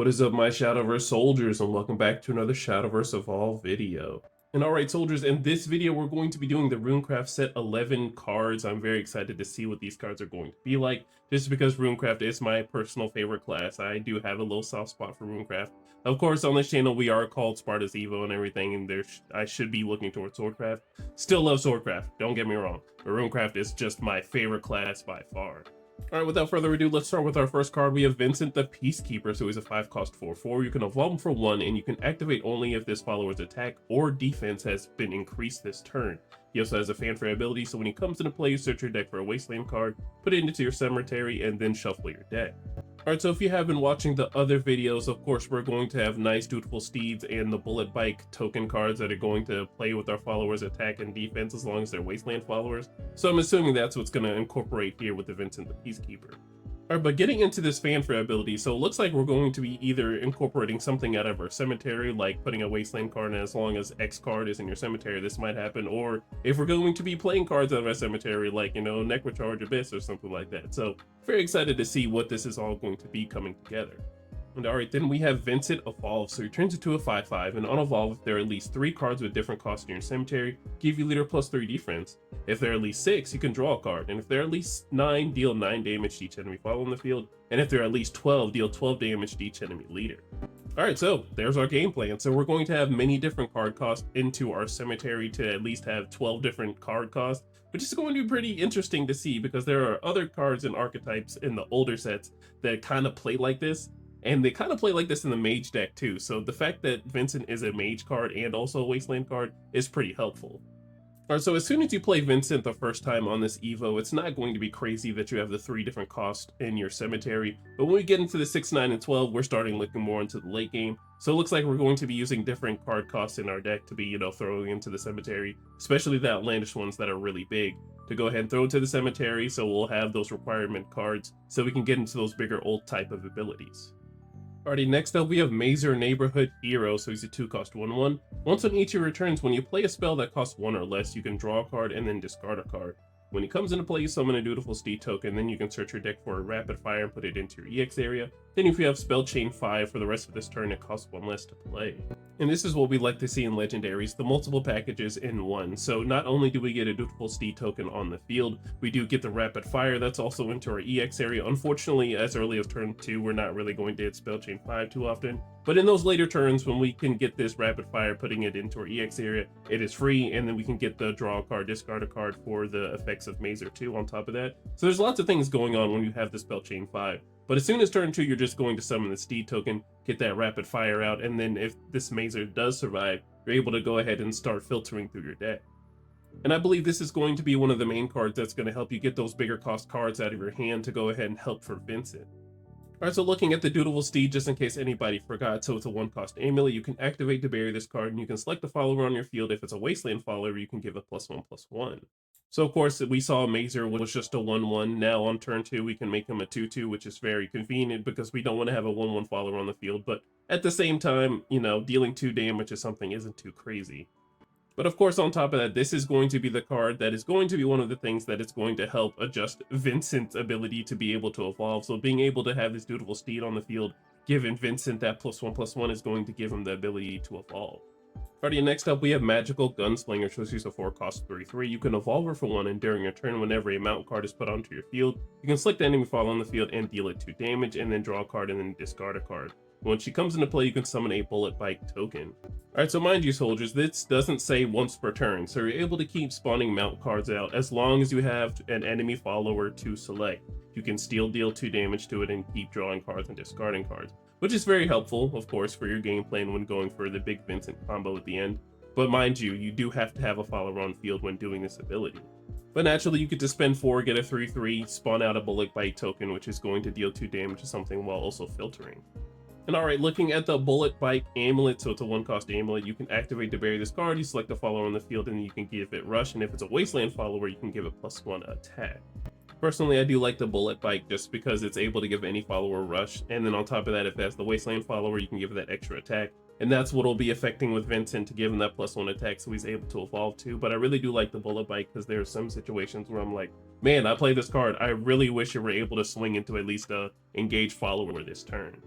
What is up, my Shadowverse soldiers, and welcome back to another Shadowverse Evolve video. And alright soldiers, in this video we're going to be doing the Runecraft set 11 cards. I'm very excited to see what these cards are going to be like, just because Runecraft is my personal favorite class. I do have a little soft spot for Runecraft. Of course, on this channel we are called Sparta's Evo and everything, and I should be looking towards Swordcraft. Still love Swordcraft, don't get me wrong, but Runecraft is just my favorite class by far. Alright, without further ado, let's start with our first card. We have Vincent the Peacekeeper, so he's a 5-cost 4/4. You can evolve him for 1, and you can activate only if this follower's attack or defense has been increased this turn. He also has a fanfare ability, so when he comes into play, you search your deck for a Wasteland card, put it into your cemetery, and then shuffle your deck. Alright, so if you have been watching the other videos, of course we're going to have nice dutiful steeds and the bullet bike token cards that are going to play with our followers' attack and defense as long as they're Wasteland followers. So I'm assuming that's what's going to incorporate here with the Vincent the Peacekeeper. Alright, but getting into this fanfare ability, so it looks like we're going to be either incorporating something out of our cemetery, like putting a Wasteland card in. As long as X card is in your cemetery, this might happen, or if we're going to be playing cards out of our cemetery, like, you know, Necrocharge Abyss or something like that. So very excited to see what this is all going to be coming together. And alright, then we have Vincent Evolve. So he turns into a 5/5, and on Evolve, if there are at least 3 cards with different costs in your cemetery, give you leader +3 defense. If there are at least 6, you can draw a card, and if there are at least 9, deal 9 damage to each enemy follow in the field, and if there are at least 12, deal 12 damage to each enemy leader. Alright, so there's our game plan. So we're going to have many different card costs into our cemetery to at least have 12 different card costs, which is going to be pretty interesting to see because there are other cards and archetypes in the older sets that kind of play like this. And they kind of play like this in the mage deck too, so the fact that Vincent is a mage card and also a Wasteland card is pretty helpful. Alright, so as soon as you play Vincent the first time on this Evo, it's not going to be crazy that you have the 3 different costs in your cemetery, but when we get into the 6, 9, and 12, we're starting looking more into the late game, so it looks like we're going to be using different card costs in our deck to be, you know, throwing into the cemetery, especially the outlandish ones that are really big, to go ahead and throw into the cemetery, so we'll have those requirement cards so we can get into those bigger old type of abilities. Alrighty, next up we have Mazer Neighborhood Hero, so he's a 2-cost 1/1. Once on each of your turns, when you play a spell that costs 1 or less, you can draw a card and then discard a card. When he comes into play, you summon a dutiful steed token, then you can search your deck for a rapid fire and put it into your EX area. Then if you have Spell Chain 5 for the rest of this turn, it costs 1 less to play. And this is what we like to see in legendaries, the multiple packages in one. So not only do we get a dutiful steed token on the field, we do get the rapid fire that's also into our EX area. Unfortunately, as early as turn 2, we're not really going to hit Spell Chain 5 too often. But in those later turns, when we can get this rapid fire, putting it into our EX area, it is free, and then we can get the draw a card, discard a card for the effects of Mazer 2 on top of that. So there's lots of things going on when you have the Spell Chain 5. But as soon as turn 2, you're just going to summon the steed token, get that rapid fire out, and then if this Mazer does survive, you're able to go ahead and start filtering through your deck. And I believe this is going to be one of the main cards that's going to help you get those bigger cost cards out of your hand to go ahead and help for Vincent. Alright, so looking at the dutiful steed, just in case anybody forgot, so it's a 1-cost amulet. You can activate to bury this card, and you can select a follower on your field. If it's a Wasteland follower, you can give a +1/+1. So of course, we saw Mazer was just a 1/1. Now on turn 2, we can make him a 2/2, which is very convenient because we don't want to have a 1/1 follower on the field. But at the same time, you know, dealing 2 damage to something isn't too crazy. But of course, on top of that, this is going to be the card that is going to be one of the things that is going to help adjust Vincent's ability to be able to evolve. So being able to have this dutiful steed on the field, giving Vincent that +1/+1 is going to give him the ability to evolve. Alrighty, next up we have Magical Gunslinger, so she's a 4-cost 3/3. You can evolve her for 1, and during your turn, whenever a mount card is put onto your field, you can select the enemy follow on the field and deal it 2 damage, and then draw a card and then discard a card. When she comes into play, you can summon a bullet bike token. Alright, so mind you soldiers, this doesn't say once per turn, so you're able to keep spawning mount cards out as long as you have an enemy follower to select. You can still deal 2 damage to it and keep drawing cards and discarding cards, which is very helpful, of course, for your game plan when going for the big Vincent combo at the end. But mind you, you do have to have a follower on field when doing this ability. But naturally, you get to spend 4, get a 3/3, spawn out a bullet bite token, which is going to deal 2 damage to something while also filtering. And alright, looking at the bullet bike amulet, so it's a 1-cost amulet, you can activate to bury this card, you select a follower on the field, and you can give it rush, and if it's a Wasteland follower, you can give it +1 attack. Personally, I do like the bullet bike just because it's able to give any follower rush, and then on top of that, if that's the Wasteland follower, you can give it that extra attack, and that's what will be affecting with Vincent to give him that +1 attack so he's able to evolve too. But I really do like the bullet bike because there are some situations where I'm like, man, I play this card, I really wish you were able to swing into at least a engaged follower this turn.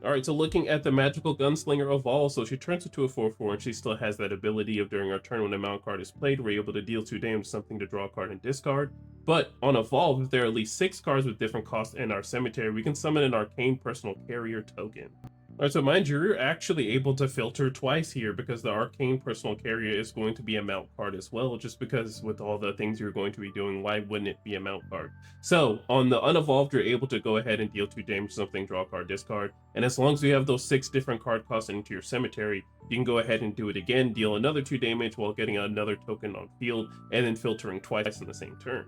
All right, so looking at the Magical Gunslinger Evolve, so she turns into a 4/4, and she still has that ability of during our turn when a mount card is played, we're able to deal 2 damage, something to draw a card and discard. But on Evolve, if there are at least 6 cards with different costs in our cemetery, we can summon an Arcane Personal Carrier token. All right, so mind you, you're actually able to filter twice here because the Arcane Personal Carrier is going to be a mount card as well, just because with all the things you're going to be doing, why wouldn't it be a mount card? So on the unevolved, you're able to go ahead and deal 2 damage, something, draw a card, discard. And as long as you have those 6 different card costs into your cemetery, you can go ahead and do it again, deal another 2 damage while getting another token on field, and then filtering twice in the same turn.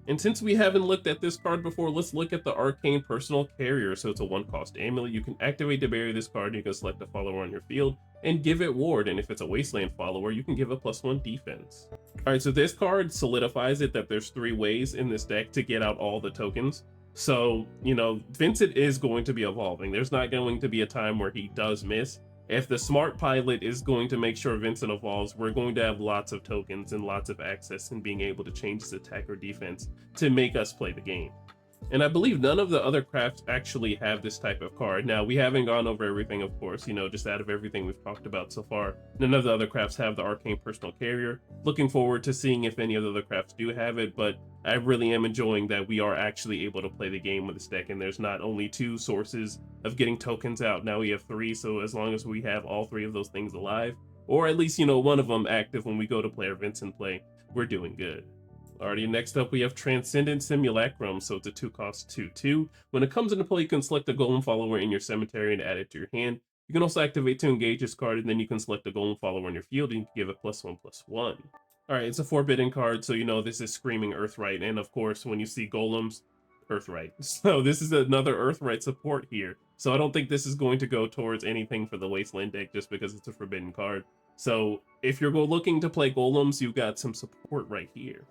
And since we haven't looked at this card before, let's look at the Arcane Personal Carrier. So it's a 1-cost amulet. You can activate to bury this card, and you can select a follower on your field and give it ward. And if it's a Wasteland follower, you can give a +1 defense. All right, so this card solidifies it that there's 3 ways in this deck to get out all the tokens. So, you know, Vincent is going to be evolving. There's not going to be a time where he does miss. If the smart pilot is going to make sure Vincent evolves, we're going to have lots of tokens and lots of access and being able to change his attack or defense to make us play the game. And I believe none of the other crafts actually have this type of card. Now, we haven't gone over everything, of course, you know, just out of everything we've talked about so far. None of the other crafts have the Arcane Personal Carrier. Looking forward to seeing if any of the other crafts do have it, but I really am enjoying that we are actually able to play the game with this deck, and there's not only 2 sources of getting tokens out, now we have 3, so as long as we have all 3 of those things alive, or at least, you know, one of them active when we go to play our Vincent play, we're doing good. Alrighty, next up we have Transcendent Simulacrum, so it's a 2-cost 2/2. When it comes into play, you can select a golem follower in your cemetery and add it to your hand. You can also activate to engage this card, and then you can select a golem follower on your field and you can give it +1/+1. Alright, it's a forbidden card, so you know this is Screaming Earthright, and of course when you see golems, Earthright. So this is another Earthright support here. So I don't think this is going to go towards anything for the Wasteland deck just because it's a forbidden card. So if you're looking to play golems, you've got some support right here.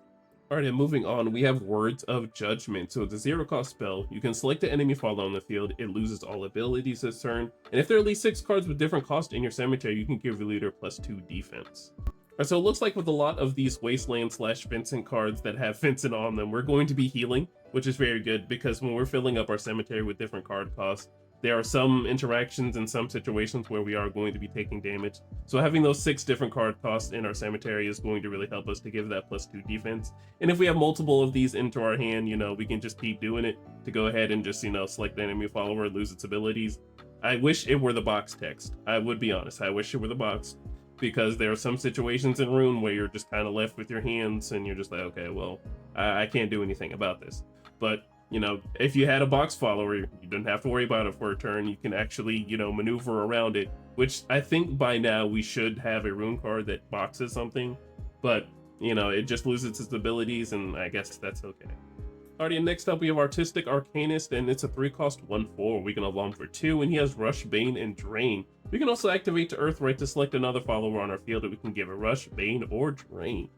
Alright, and moving on, we have Words of Judgment. So it's a 0-cost spell. You can select the enemy follower on the field. It loses all abilities this turn. And if there are at least 6 cards with different cost in your cemetery, you can give your leader +2 defense. Alright, so it looks like with a lot of these Wasteland/Vincent cards that have Vincent on them, we're going to be healing, which is very good because when we're filling up our cemetery with different card costs, there are some interactions and some situations where we are going to be taking damage. So having those 6 different card costs in our cemetery is going to really help us to give that +2 defense. And if we have multiple of these into our hand, you know, we can just keep doing it to go ahead and just, you know, select the enemy follower, lose its abilities. I wish it were the box text. I would be honest. I wish it were the box, because there are some situations in Rune where you're just kind of left with your hands and you're just like, okay, well, I can't do anything about this. But you know, if you had a box follower, you didn't have to worry about it for a turn. You can actually, you know, maneuver around it, which I think by now we should have a rune card that boxes something, but you know, it just loses its abilities, and I guess that's okay. Alrighty, and next up we have Artistic Arcanist, and it's a 3-cost 1/4. We can evolve for 2, and he has Rush, Bane, and Drain. We can also activate to Earthright to select another follower on our field, and we can give a Rush, Bane, or Drain.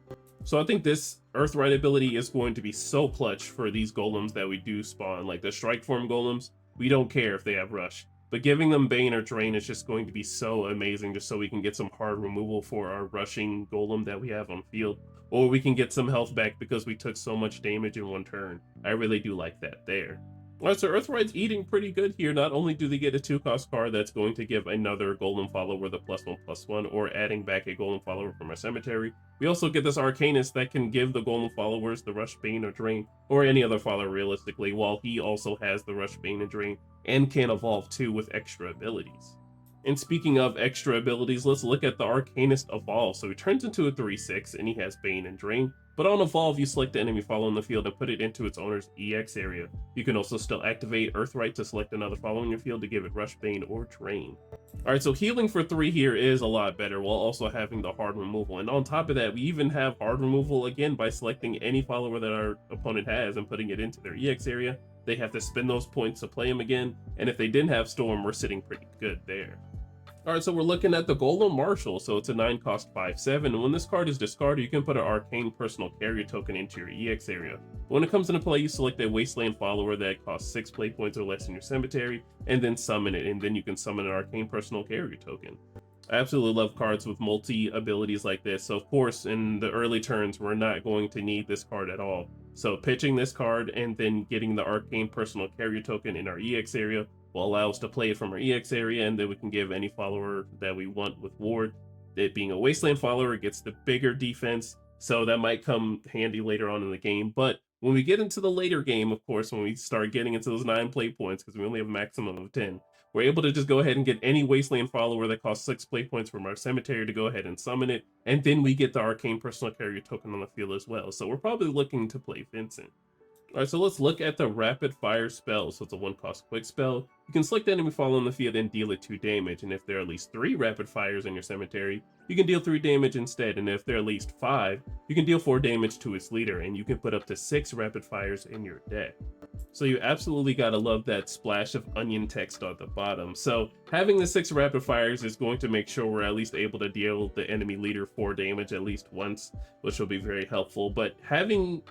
So I think this Earthright ability is going to be so clutch for these golems that we do spawn. Like the Strike Form golems, we don't care if they have Rush. But giving them Bane or Drain is just going to be so amazing, just so we can get some hard removal for our rushing golem that we have on field. Or we can get some health back because we took so much damage in one turn. I really do like that there. Alright, so Earthright's eating pretty good here. Not only do they get a 2-cost card that's going to give another golem follower the +1/+1, or adding back a golem follower from our cemetery, we also get this Arcanist that can give the golem followers the Rush, Bane, or Drain, or any other follower realistically, while he also has the Rush, Bane, and Drain, and can evolve too with extra abilities. And speaking of extra abilities, let's look at the Arcanist Evolve. So he turns into a 3/6 and he has Bane and Drain. But on Evolve, you select the enemy follower in the field and put it into its owner's EX area. You can also still activate Earthright to select another follower in your field to give it Rush, Bane, or Drain. Alright, so healing for 3 here is a lot better while also having the hard removal. And on top of that, we even have hard removal again by selecting any follower that our opponent has and putting it into their EX area. They have to spend those points to play him again, and if they didn't have Storm, we're sitting pretty good there. Alright, so we're looking at the Golem Marshal, so it's a 9-cost 5/7, and when this card is discarded, you can put an Arcane Personal Carrier token into your EX area. When it comes into play, you select a Wasteland follower that costs 6 play points or less in your cemetery, and then summon it, and then you can summon an Arcane Personal Carrier token. I absolutely love cards with multi-abilities like this, so of course, in the early turns, we're not going to need this card at all. So pitching this card and then getting the Arcane Personal Carrier token in our EX area will allow us to play it from our EX area, and then we can give any follower that we want with Ward. It being a Wasteland follower, it gets the bigger defense, so that might come handy later on in the game. But when we get into the later game, of course, when we start getting into those 9 play points, because we only have a maximum of 10, we're able to just go ahead and get any Wasteland follower that costs 6 play points from our cemetery to go ahead and summon it, and then we get the Arcane Personal Carrier token on the field as well. So we're probably looking to play Vincent. Alright, so let's look at the rapid fire spell. So it's a 1-cost quick spell. You can select the enemy follower on the field and deal it 2 damage, and if there are at least 3 rapid fires in your cemetery, you can deal 3 damage instead, and if there are at least 5, you can deal 4 damage to its leader, and you can put up to 6 rapid fires in your deck. So you absolutely gotta love that splash of onion text on the bottom. So having the 6 rapid fires is going to make sure we're at least able to deal the enemy leader 4 damage at least once, which will be very helpful. But having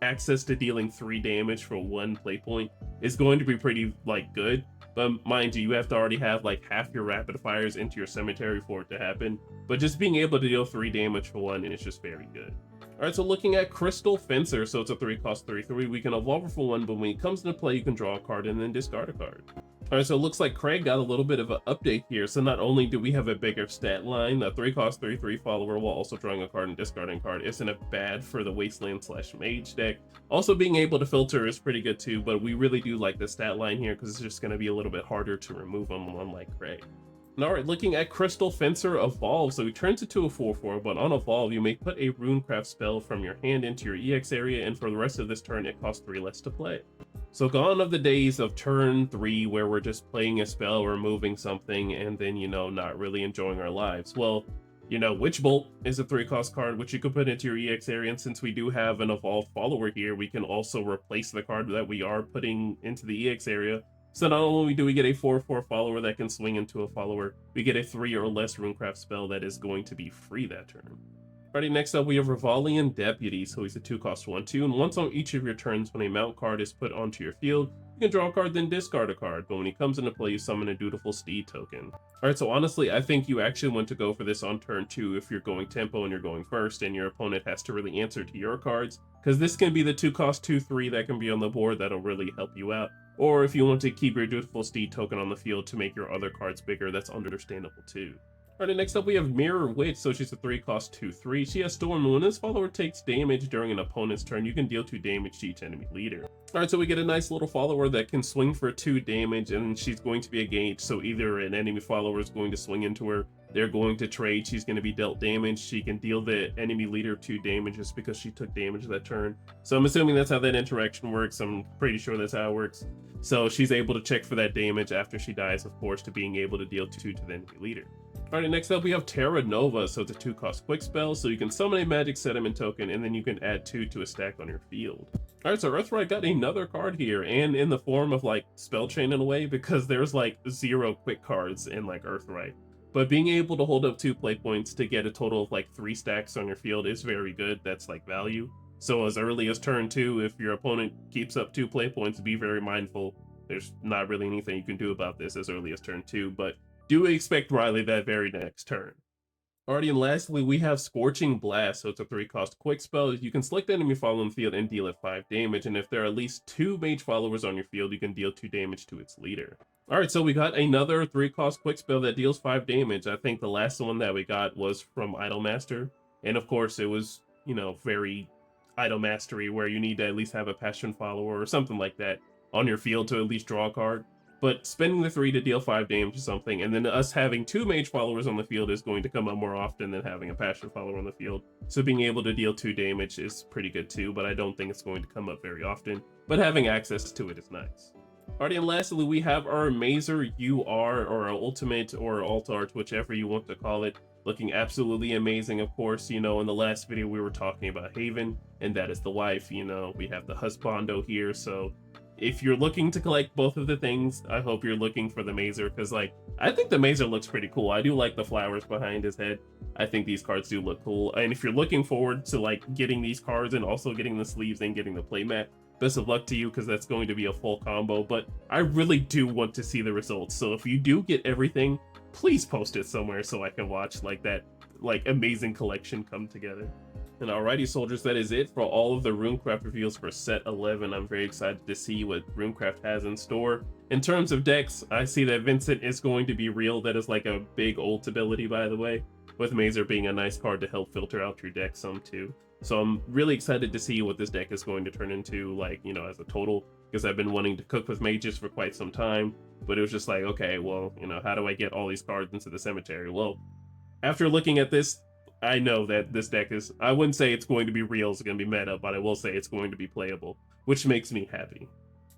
access to dealing 3 damage for 1 play point is going to be pretty good, but mind you, you have to already have like half your rapid fires into your cemetery for it to happen. But just being able to deal 3 damage for 1 is just very good. Alright, so looking at Crystal Fencer, so it's a 3-cost 3/3. We can evolve it for 1, but when it comes into play, you can draw a card and then discard a card. Alright, so it looks like Craig got a little bit of an update here. So not only do we have a bigger stat line, the 3-cost 3/3 follower while also drawing a card and discarding a card isn't bad for the Wasteland/Mage deck. Also being able to filter is pretty good too, but we really do like the stat line here because it's just going to be a little bit harder to remove them, unlike Craig. Alright, looking at Crystal Fencer Evolve, so he turns into a 4/4, but on Evolve, you may put a Runecraft spell from your hand into your EX area, and for the rest of this turn, it costs 3 less to play. So gone are the days of turn 3, where we're just playing a spell or moving something, and then, not really enjoying our lives. Well, Witch Bolt is a 3-cost card, which you could put into your EX area, and since we do have an Evolved follower here, we can also replace the card that we are putting into the EX area. So not only do we get a 4/4 follower that can swing into a follower, we get a 3 or less Runecraft spell that is going to be free that turn. Alrighty, next up we have Rivalian Deputy, so he's a 2-cost 1/2, and once on each of your turns when a mount card is put onto your field, you can draw a card then discard a card, but when he comes into play you summon a Dutiful Steed token. Alright, so honestly I think you actually want to go for this on turn 2 if you're going tempo and you're going first and your opponent has to really answer to your cards, because this can be the 2-cost 2/3 that can be on the board that'll really help you out. Or if you want to keep your Dutiful Steed token on the field to make your other cards bigger, that's understandable too. Alright, next up we have Mirror Witch, so she's a 3-cost 2/3. She has Storm, and when this follower takes damage during an opponent's turn, you can deal 2 damage to each enemy leader. Alright, so we get a nice little follower that can swing for 2 damage, and she's going to be a gauge, so either an enemy follower is going to swing into her, they're going to trade, she's going to be dealt damage, she can deal the enemy leader 2 damage just because she took damage that turn. So I'm assuming that's how that interaction works, I'm pretty sure that's how it works. So she's able to check for that damage after she dies, of course, to being able to deal 2 to the enemy leader. Alright, next up we have Terra Nova, so it's a 2-cost quick spell, so you can summon a magic sediment token and then you can add 2 to a stack on your field. Alright, so Earthright got another card here, and in the form of spell chain in a way, because there's 0 quick cards in Earthright. But being able to hold up 2 play points to get a total of 3 stacks on your field is very good, that's value. So as early as turn 2, if your opponent keeps up 2 play points, be very mindful. There's not really anything you can do about this as early as turn 2, but do expect Riley that very next turn. Alrighty, and lastly, we have Scorching Blast, so it's a 3-cost quick spell. You can select the enemy follower on the field and deal it 5 damage, and if there are at least 2 mage followers on your field, you can deal 2 damage to its leader. Alright, so we got another 3-cost quick spell that deals 5 damage. I think the last one that we got was from Idolmaster, and of course it was, very Idol Mastery, where you need to at least have a Passion follower or something like that on your field to at least draw a card. But spending the 3 to deal 5 damage to something, and then us having 2 mage followers on the field is going to come up more often than having a passion follower on the field. So being able to deal 2 damage is pretty good too, but I don't think it's going to come up very often. But having access to it is nice. Alrighty, and lastly, we have our Mazer UR, or our Ultimate, or Alt Art, whichever you want to call it. Looking absolutely amazing, of course. In the last video we were talking about Haven, and that is the wife. We have the husbando here, so if you're looking to collect both of the things, I hope you're looking for the Mazer, because I think the Mazer looks pretty cool. I do like the flowers behind his head. I think these cards do look cool, and if you're looking forward to getting these cards and also getting the sleeves and getting the playmat, best of luck to you, because that's going to be a full combo. But I really do want to see the results, so if you do get everything, please post it somewhere so I can watch that amazing collection come together. And alrighty, soldiers, that is it for all of the Runecraft reveals for set 11. I'm very excited to see what Runecraft has in store. In terms of decks, I see that Vincent is going to be real. That is like a big ult ability, by the way, with Mazer being a nice card to help filter out your deck some too. So I'm really excited to see what this deck is going to turn into, like, you know, as a total, because I've been wanting to cook with mages for quite some time, but it was just like, okay, well, you know, how do I get all these cards into the cemetery? Well, after looking at this, I know that this deck is, I wouldn't say it's going to be real, it's going to be meta, but I will say it's going to be playable, which makes me happy.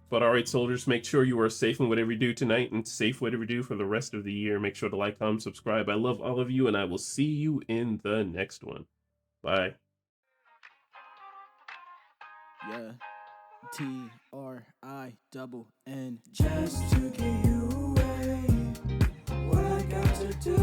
But alright, soldiers, make sure you are safe in whatever you do tonight and safe whatever you do for the rest of the year. Make sure to like, comment, subscribe. I love all of you, and I will see you in the next one. Bye. Yeah. TRINN. Just to get you away. What I got to do.